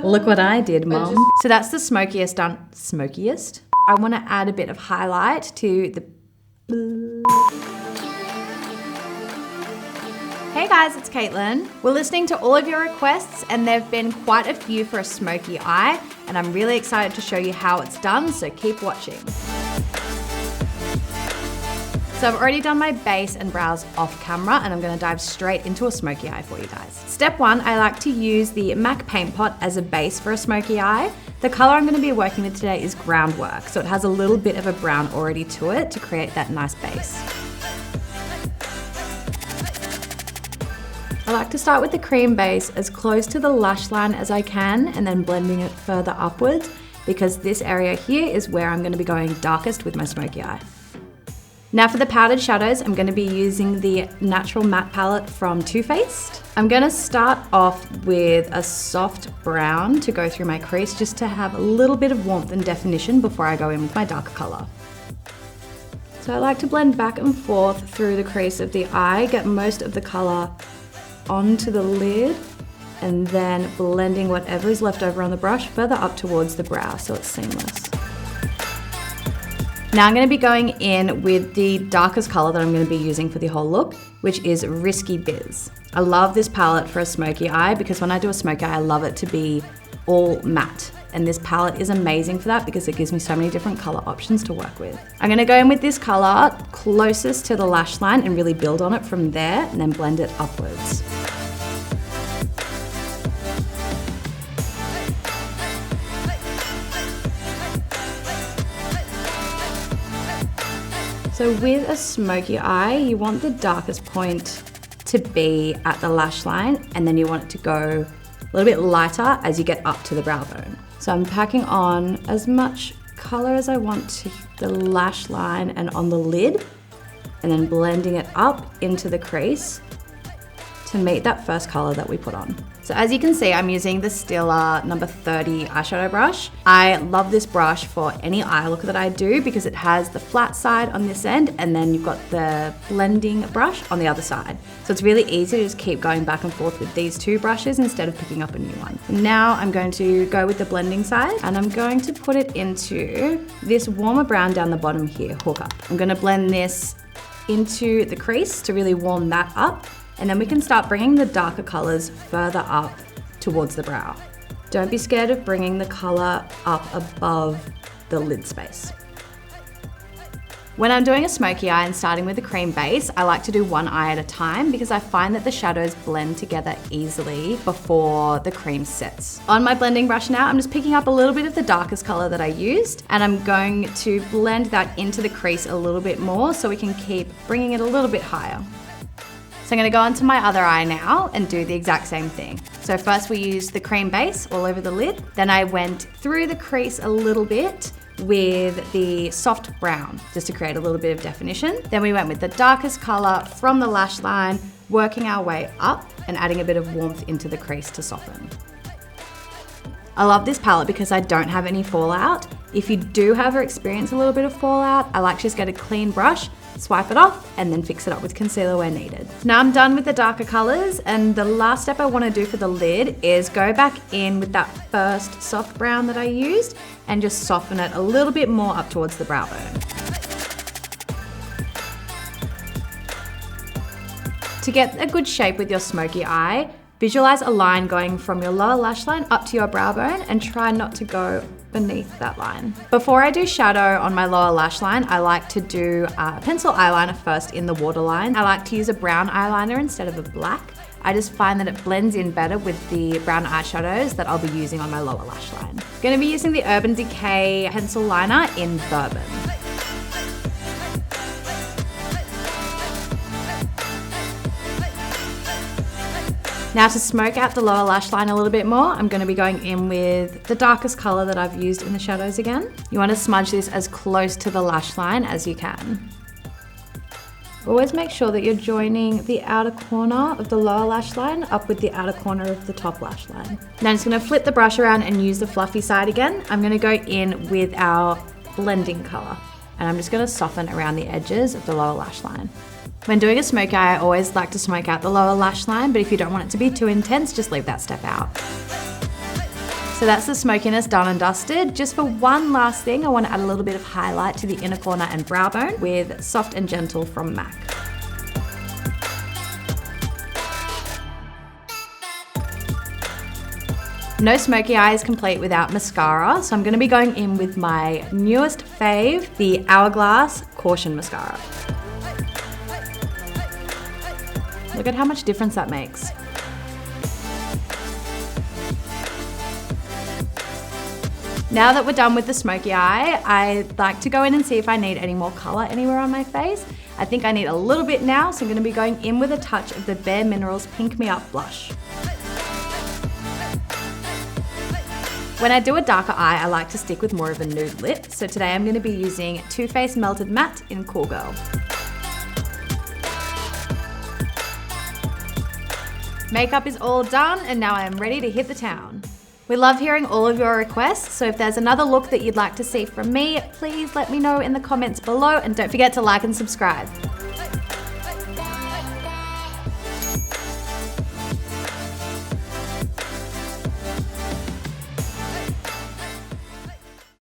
Look what I did, Mom. So that's the smokiest done. Smokiest? I want to add a bit of highlight to the... Hey guys, it's Caitlin. We're listening to all of your requests and there've been quite a few for a smoky eye, and I'm really excited to show you how it's done, so keep watching. So I've already done my base and brows off camera, and I'm gonna dive straight into a smoky eye for you guys. Step one, I like to use the M.A.C paint pot as a base for a smoky eye. The color I'm gonna be working with today is Groundwork, so it has a little bit of a brown already to it to create that nice base. I like to start with the cream base as close to the lash line as I can, and then blending it further upwards, because this area here is where I'm gonna be going darkest with my smoky eye. Now for the powdered shadows, I'm going to be using the Natural Matte palette from Too Faced. I'm going to start off with a soft brown to go through my crease, just to have a little bit of warmth and definition before I go in with my darker color. So I like to blend back and forth through the crease of the eye, get most of the color onto the lid, and then blending whatever is left over on the brush further up towards the brow so it's seamless. Now I'm going to be going in with the darkest color that I'm going to be using for the whole look, which is Riskey Biz. I love this palette for a smoky eye because when I do a smoky eye, I love it to be all matte. And this palette is amazing for that because it gives me so many different color options to work with. I'm going to go in with this color closest to the lash line and really build on it from there, and then blend it upwards. So with a smoky eye, you want the darkest point to be at the lash line, and then you want it to go a little bit lighter as you get up to the brow bone. So I'm packing on as much color as I want to the lash line and on the lid, and then blending it up into the crease to meet that first color that we put on. So as you can see, I'm using the Stila number 30 eyeshadow brush. I love this brush for any eye look that I do because it has the flat side on this end, and then you've got the blending brush on the other side. So it's really easy to just keep going back and forth with these two brushes instead of picking up a new one. Now I'm going to go with the blending side, and I'm going to put it into this warmer brown down the bottom here, Hookup. I'm gonna blend this into the crease to really warm that up, and then we can start bringing the darker colors further up towards the brow. Don't be scared of bringing the color up above the lid space. When I'm doing a smoky eye and starting with a cream base, I like to do one eye at a time because I find that the shadows blend together easily before the cream sets. On my blending brush now, I'm just picking up a little bit of the darkest color that I used, and I'm going to blend that into the crease a little bit more so we can keep bringing it a little bit higher. So I'm gonna go onto my other eye now and do the exact same thing. So first we used the cream base all over the lid. Then I went through the crease a little bit with the soft brown, just to create a little bit of definition. Then we went with the darkest color from the lash line, working our way up and adding a bit of warmth into the crease to soften. I love this palette because I don't have any fallout. If you do have or experience a little bit of fallout, I like to just get a clean brush, swipe it off, and then fix it up with concealer where needed. Now I'm done with the darker colors, and the last step I want to do for the lid is go back in with that first soft brown that I used and just soften it a little bit more up towards the brow bone. To get a good shape with your smoky eye, visualize a line going from your lower lash line up to your brow bone and try not to go beneath that line. Before I do shadow on my lower lash line, I like to do a pencil eyeliner first in the waterline. I like to use a brown eyeliner instead of a black. I just find that it blends in better with the brown eyeshadows that I'll be using on my lower lash line. I'm going to be using the Urban Decay pencil liner in Bourbon. Now to smoke out the lower lash line a little bit more, I'm going to be going in with the darkest color that I've used in the shadows again. You want to smudge this as close to the lash line as you can. Always make sure that you're joining the outer corner of the lower lash line up with the outer corner of the top lash line. Now I'm just going to flip the brush around and use the fluffy side again. I'm going to go in with our blending color, and I'm just going to soften around the edges of the lower lash line. When doing a smoky eye, I always like to smoke out the lower lash line, but if you don't want it to be too intense, just leave that step out. So that's the smokiness done and dusted. Just for one last thing, I want to add a little bit of highlight to the inner corner and brow bone with Soft and Gentle from M.A.C. No smoky eye is complete without mascara, so I'm going to be going in with my newest fave, the Hourglass Caution Mascara. Look at how much difference that makes. Now that we're done with the smoky eye, I'd like to go in and see if I need any more color anywhere on my face. I think I need a little bit now, so I'm going to be going in with a touch of the Bare Minerals Pink Me Up blush. When I do a darker eye, I like to stick with more of a nude lip, so today I'm going to be using Too Faced Melted Matte in Korbel. Makeup is all done, and now I am ready to hit the town. We love hearing all of your requests, so if there's another look that you'd like to see from me, please let me know in the comments below, and don't forget to like and subscribe.